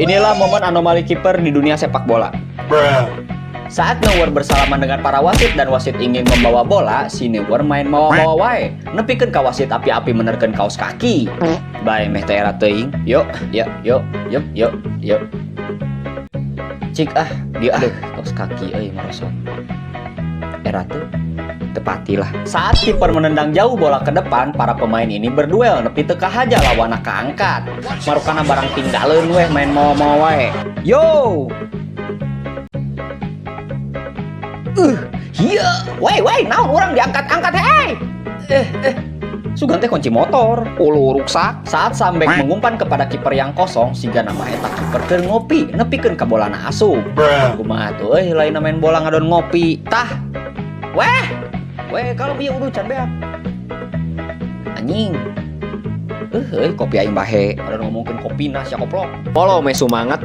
Inilah momen anomali kiper di dunia sepak bola. Saat Neuer bersalaman dengan para wasit dan wasit ingin membawa bola, si Neuer main mawa-mawa wae. Nepikeun ka wasit api-api menerkeun kaos kaki. Bae meh teh era teuing. Yuk. Cik dia kaos kaki euy marosot. Era teu tepati lah. Saat kiper menendang jauh bola ke depan, para pemain ini berduel nepi teu kahaja lawanna kaangkat. Marukana barang tinggalin weh main mawa-mawa wae. Yo. Iya, weh, naon orang diangkat-angkat, hei. Sugan teh kunci motor, ulu ruksak. Saat Sambek mengumpan kepada kiper yang kosong, siga nama eta kiper keur ngopi, nepikeun ka bolana asup. Kumaha tuh, lain main bola ngadon ngopi. Tah, weh, kalau bieu udah can beak. Anjing. Kopi aing bahe, ada ngomongkeun kopina sia koplok. Polo me sumangat.